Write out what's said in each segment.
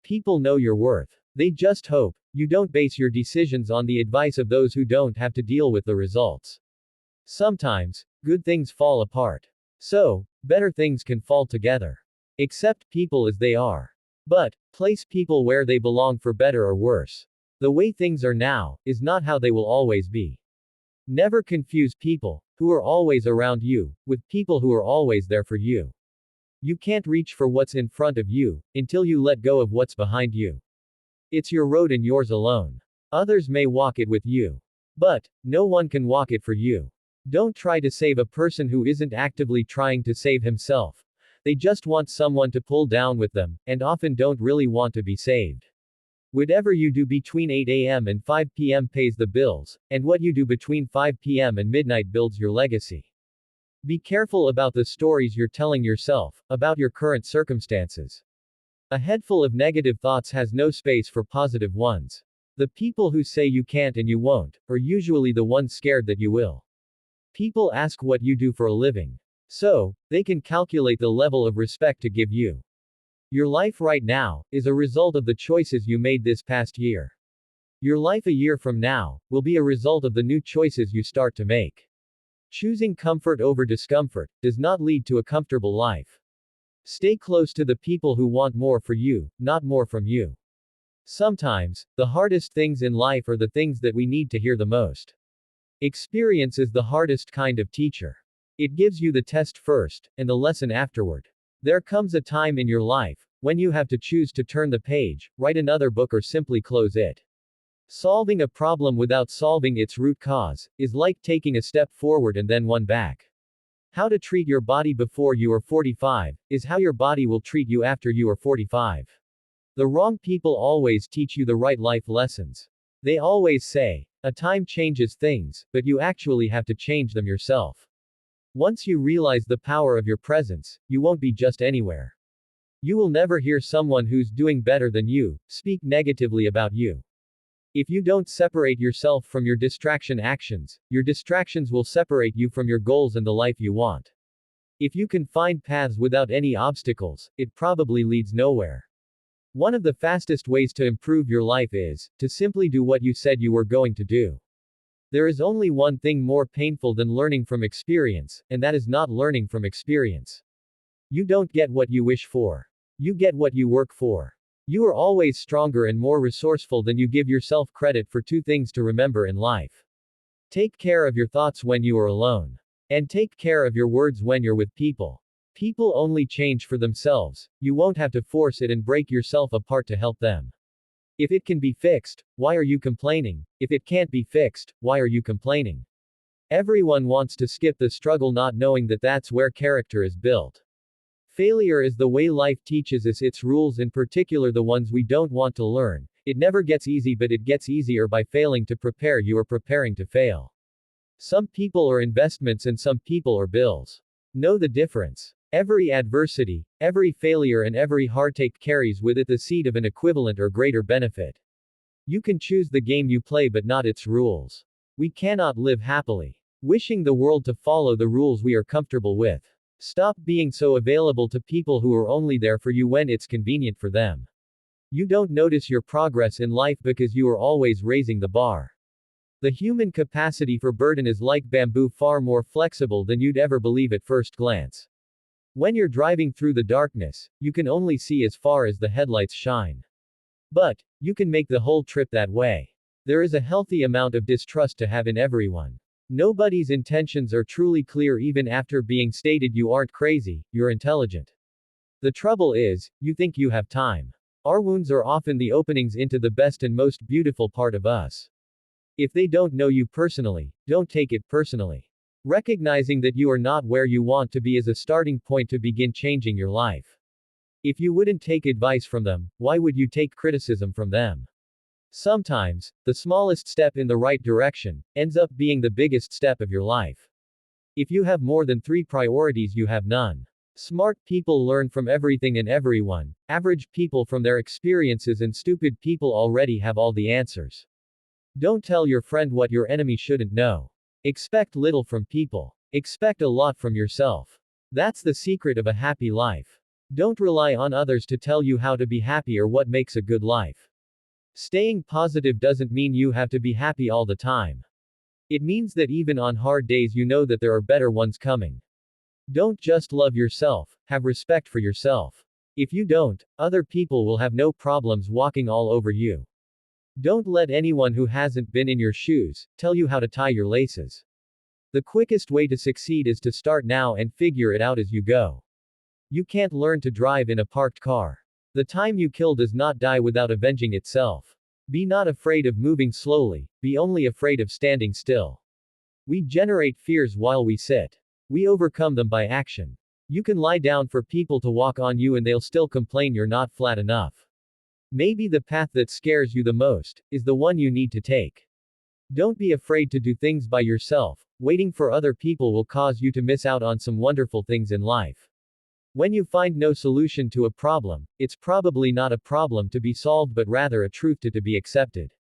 People know your worth. They just hope you don't base your decisions on the advice of those who don't have to deal with the results. Sometimes, good things fall apart. So, better things can fall together. Accept people as they are. But, place people where they belong for better or worse. The way things are now, is not how they will always be. Never confuse people, who are always around you, with people who are always there for you. You can't reach for what's in front of you, until you let go of what's behind you. It's your road and yours alone. Others may walk it with you. But, no one can walk it for you. Don't try to save a person who isn't actively trying to save himself. They just want someone to pull down with them, and often don't really want to be saved. Whatever you do between 8 a.m. and 5 p.m. pays the bills, and what you do between 5 p.m. and midnight builds your legacy. Be careful about the stories you're telling yourself, about your current circumstances. A head full of negative thoughts has no space for positive ones. The people who say you can't and you won't, are usually the ones scared that you will. People ask what you do for a living. So, they can calculate the level of respect to give you. Your life right now, is a result of the choices you made this past year. Your life a year from now, will be a result of the new choices you start to make. Choosing comfort over discomfort, does not lead to a comfortable life. Stay close to the people who want more for you, not more from you. Sometimes, the hardest things in life are the things that we need to hear the most. Experience is the hardest kind of teacher. It gives you the test first, and the lesson afterward. There comes a time in your life, when you have to choose to turn the page, write another book or simply close it. Solving a problem without solving its root cause, is like taking a step forward and then one back. How to treat your body before you are 45, is how your body will treat you after you are 45. The wrong people always teach you the right life lessons. They always say, a time changes things, but you actually have to change them yourself. Once you realize the power of your presence, you won't be just anywhere. You will never hear someone who's doing better than you, speak negatively about you. If you don't separate yourself from your distraction actions, your distractions will separate you from your goals and the life you want. If you can find paths without any obstacles, it probably leads nowhere. One of the fastest ways to improve your life is, to simply do what you said you were going to do. There is only one thing more painful than learning from experience, and that is not learning from experience. You don't get what you wish for. You get what you work for. You are always stronger and more resourceful than you give yourself credit for. Two things to remember in life. Take care of your thoughts when you are alone. And take care of your words when you're with people. People only change for themselves. You won't have to force it and break yourself apart to help them. If it can be fixed, why are you complaining? If it can't be fixed, why are you complaining? Everyone wants to skip the struggle, not knowing that that's where character is built. Failure is the way life teaches us its rules, in particular the ones we don't want to learn. It never gets easy, but it gets easier by failing to prepare. You are preparing to fail. Some people are investments and some people are bills. Know the difference. Every adversity, every failure and every heartache carries with it the seed of an equivalent or greater benefit. You can choose the game you play but not its rules. We cannot live happily, wishing the world to follow the rules we are comfortable with. Stop being so available to people who are only there for you when it's convenient for them. You don't notice your progress in life because you are always raising the bar. The human capacity for burden is like bamboo, far more flexible than you'd ever believe at first glance. When you're driving through the darkness, you can only see as far as the headlights shine. But, you can make the whole trip that way. There is a healthy amount of distrust to have in everyone. Nobody's intentions are truly clear even after being stated. You aren't crazy, you're intelligent. The trouble is, you think you have time. Our wounds are often the openings into the best and most beautiful part of us. If they don't know you personally, don't take it personally. Recognizing that you are not where you want to be is a starting point to begin changing your life. If you wouldn't take advice from them, why would you take criticism from them? Sometimes, the smallest step in the right direction ends up being the biggest step of your life. If you have more than 3 priorities, you have none. Smart people learn from everything and everyone, average people from their experiences, and stupid people already have all the answers. Don't tell your friend what your enemy shouldn't know. Expect little from people. Expect a lot from yourself. That's the secret of a happy life. Don't rely on others to tell you how to be happy or what makes a good life. Staying positive doesn't mean you have to be happy all the time. It means that even on hard days you know that there are better ones coming. Don't just love yourself, have respect for yourself. If you don't, other people will have no problems walking all over you. Don't let anyone who hasn't been in your shoes tell you how to tie your laces. The quickest way to succeed is to start now and figure it out as you go. You can't learn to drive in a parked car. The time you kill does not die without avenging itself. Be not afraid of moving slowly, be only afraid of standing still. We generate fears while we sit. We overcome them by action. You can lie down for people to walk on you and they'll still complain you're not flat enough. Maybe the path that scares you the most is the one you need to take. Don't be afraid to do things by yourself. Waiting for other people will cause you to miss out on some wonderful things in life. When you find no solution to a problem, it's probably not a problem to be solved but rather a truth to be accepted.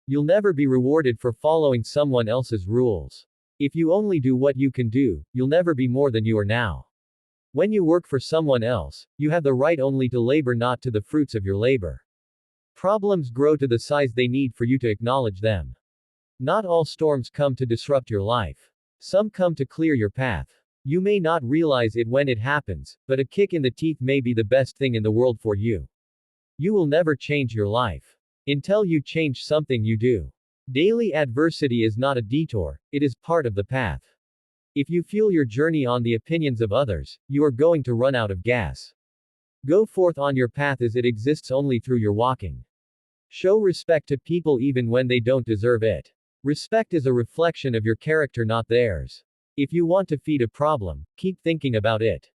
You'll never be rewarded for following someone else's rules. If you only do what you can do, you'll never be more than you are now. When you work for someone else, you have the right only to labor, not to the fruits of your labor. Problems grow to the size they need for you to acknowledge them. Not all storms come to disrupt your life. Some come to clear your path. You may not realize it when it happens, but a kick in the teeth may be the best thing in the world for you. You will never change your life until you change something you do. Daily adversity is not a detour, it is part of the path. If you fuel your journey on the opinions of others, you are going to run out of gas. Go forth on your path as it exists only through your walking. Show respect to people even when they don't deserve it. Respect is a reflection of your character, not theirs. If you want to feed a problem, keep thinking about it.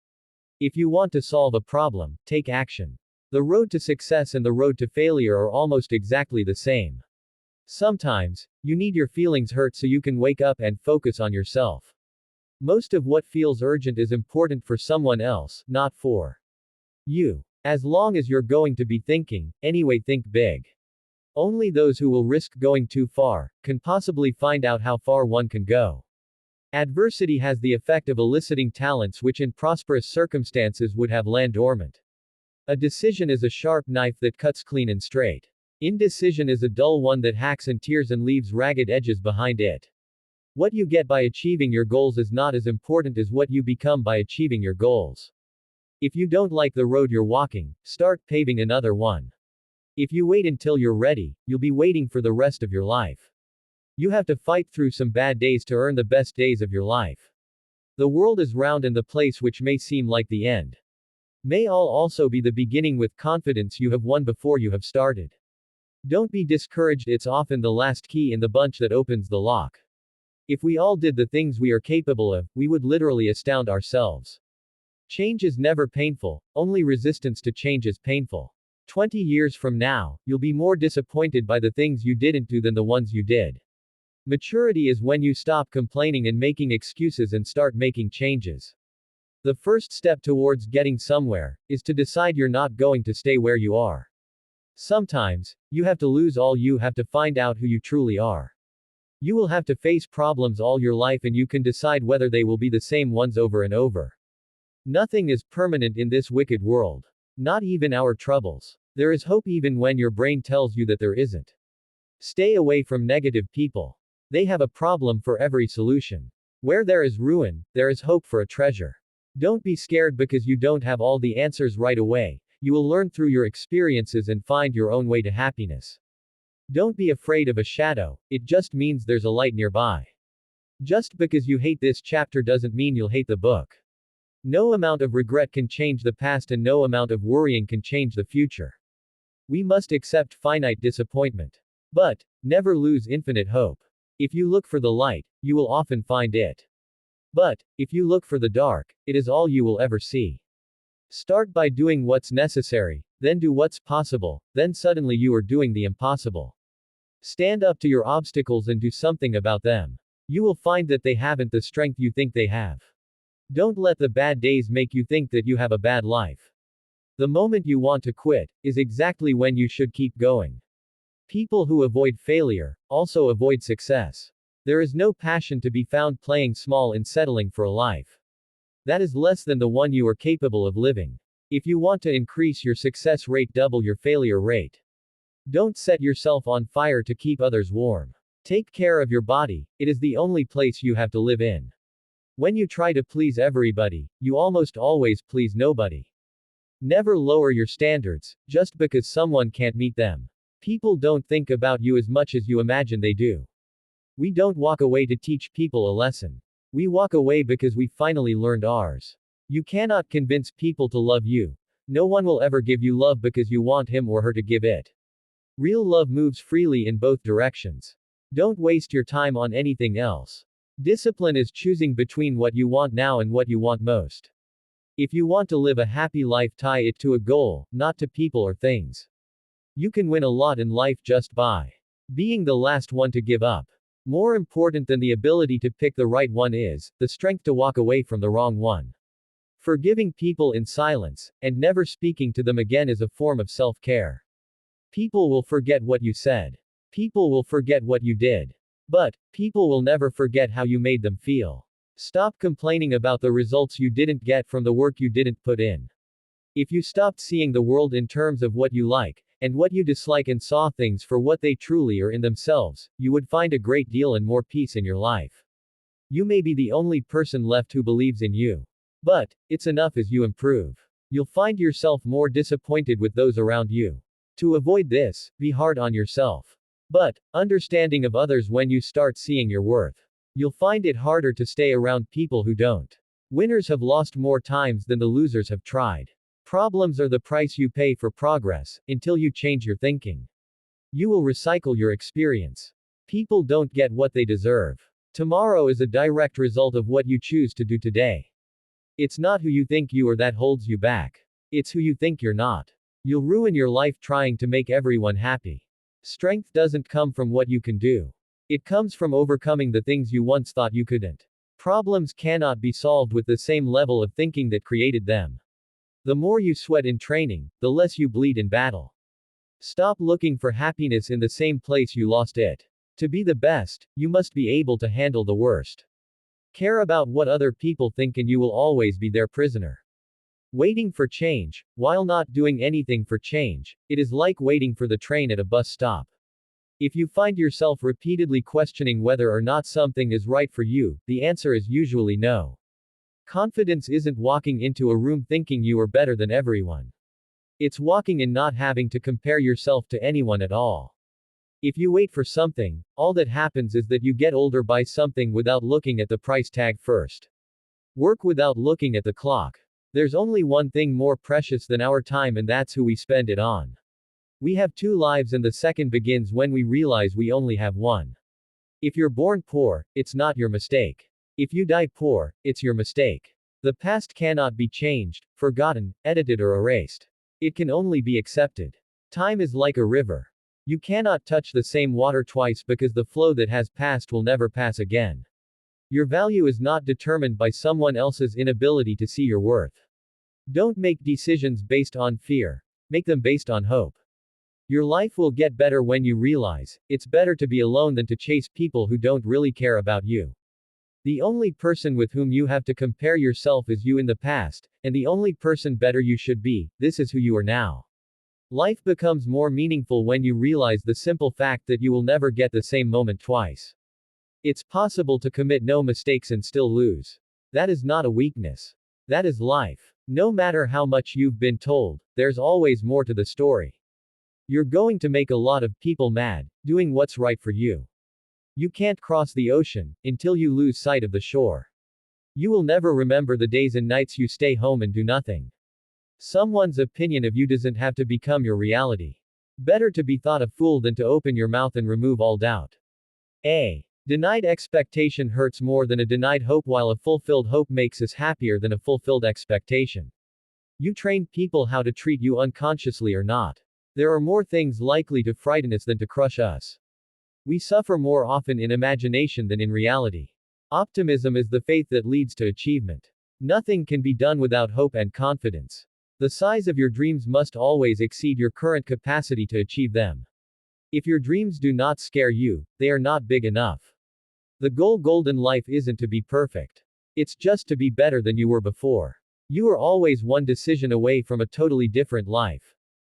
If you want to solve a problem, take action. The road to success and the road to failure are almost exactly the same. Sometimes, you need your feelings hurt so you can wake up and focus on yourself. Most of what feels urgent is important for someone else, not for you. As long as you're going to be thinking, anyway, think big. Only those who will risk going too far can possibly find out how far one can go. Adversity has the effect of eliciting talents which in prosperous circumstances would have lain dormant. A decision is a sharp knife that cuts clean and straight. Indecision is a dull one that hacks and tears and leaves ragged edges behind it. What you get by achieving your goals is not as important as what you become by achieving your goals. If you don't like the road you're walking, start paving another one. If you wait until you're ready, you'll be waiting for the rest of your life. You have to fight through some bad days to earn the best days of your life. The world is round and the place which may seem like the end may all also be the beginning. With confidence you have won before you have started. Don't be discouraged, it's often the last key in the bunch that opens the lock. If we all did the things we are capable of, we would literally astound ourselves. Change is never painful, only resistance to change is painful. 20 years from now, you'll be more disappointed by the things you didn't do than the ones you did. Maturity is when you stop complaining and making excuses and start making changes. The first step towards getting somewhere is to decide you're not going to stay where you are. Sometimes, you have to lose all you have to find out who you truly are. You will have to face problems all your life and you can decide whether they will be the same ones over and over. Nothing is permanent in this wicked world. Not even our troubles. There is hope even when your brain tells you that there isn't. Stay away from negative people. They have a problem for every solution. Where there is ruin, there is hope for a treasure. Don't be scared because you don't have all the answers right away. You will learn through your experiences and find your own way to happiness. Don't be afraid of a shadow, it just means there's a light nearby. Just because you hate this chapter doesn't mean you'll hate the book. No amount of regret can change the past and no amount of worrying can change the future. We must accept finite disappointment. But, never lose infinite hope. If you look for the light, you will often find it. But, if you look for the dark, it is all you will ever see. Start by doing what's necessary, then do what's possible, then suddenly you are doing the impossible. Stand up to your obstacles and do something about them. You will find that they haven't the strength you think they have. Don't let the bad days make you think that you have a bad life. The moment you want to quit is exactly when you should keep going. People who avoid failure also avoid success. There is no passion to be found playing small and settling for a life that is less than the one you are capable of living. If you want to increase your success rate, double your failure rate. Don't set yourself on fire to keep others warm. Take care of your body, it is the only place you have to live in. When you try to please everybody, you almost always please nobody. Never lower your standards, just because someone can't meet them. People don't think about you as much as you imagine they do. We don't walk away to teach people a lesson. We walk away because we finally learned ours. You cannot convince people to love you. No one will ever give you love because you want him or her to give it. Real love moves freely in both directions. Don't waste your time on anything else. Discipline is choosing between what you want now and what you want most. If you want to live a happy life, tie it to a goal, not to people or things. You can win a lot in life just by being the last one to give up. More important than the ability to pick the right one is the strength to walk away from the wrong one. Forgiving people in silence, and never speaking to them again is a form of self-care. People will forget what you said. People will forget what you did. But, people will never forget how you made them feel. Stop complaining about the results you didn't get from the work you didn't put in. If you stopped seeing the world in terms of what you like, and what you dislike and saw things for what they truly are in themselves, you would find a great deal and more peace in your life. You may be the only person left who believes in you. But, it's enough as you improve. You'll find yourself more disappointed with those around you. To avoid this, be hard on yourself. But, understanding of others when you start seeing your worth. You'll find it harder to stay around people who don't. Winners have lost more times than the losers have tried. Problems are the price you pay for progress, until you change your thinking. You will recycle your experience. People don't get what they deserve. Tomorrow is a direct result of what you choose to do today. It's not who you think you are that holds you back. It's who you think you're not. You'll ruin your life trying to make everyone happy. Strength doesn't come from what you can do. It comes from overcoming the things you once thought you couldn't. Problems cannot be solved with the same level of thinking that created them. The more you sweat in training, the less you bleed in battle. Stop looking for happiness in the same place you lost it. To be the best, you must be able to handle the worst. Care about what other people think and you will always be their prisoner. Waiting for change, while not doing anything for change, it is like waiting for the train at a bus stop. If you find yourself repeatedly questioning whether or not something is right for you, the answer is usually no. Confidence isn't walking into a room thinking you are better than everyone. It's walking in not having to compare yourself to anyone at all. If you wait for something, all that happens is that you get older, buy something without looking at the price tag first. Work without looking at the clock. There's only one thing more precious than our time, and that's who we spend it on. We have two lives, and the second begins when we realize we only have one. If you're born poor, it's not your mistake. If you die poor, it's your mistake. The past cannot be changed, forgotten, edited, or erased. It can only be accepted. Time is like a river. You cannot touch the same water twice because the flow that has passed will never pass again. Your value is not determined by someone else's inability to see your worth. Don't make decisions based on fear. Make them based on hope. Your life will get better when you realize, it's better to be alone than to chase people who don't really care about you. The only person with whom you have to compare yourself is you in the past, and the only person better you should be, this is who you are now. Life becomes more meaningful when you realize the simple fact that you will never get the same moment twice. It's possible to commit no mistakes and still lose. That is not a weakness. That is life. No matter how much you've been told, there's always more to the story. You're going to make a lot of people mad, doing what's right for you. You can't cross the ocean, until you lose sight of the shore. You will never remember the days and nights you stay home and do nothing. Someone's opinion of you doesn't have to become your reality. Better to be thought a fool than to open your mouth and remove all doubt. A denied expectation hurts more than a denied hope, while a fulfilled hope makes us happier than a fulfilled expectation. You train people how to treat you unconsciously or not. There are more things likely to frighten us than to crush us. We suffer more often in imagination than in reality. Optimism is the faith that leads to achievement. Nothing can be done without hope and confidence. The size of your dreams must always exceed your current capacity to achieve them. If your dreams do not scare you, they are not big enough. The goal golden life isn't to be perfect. It's just to be better than you were before. You are always one decision away from a totally different life.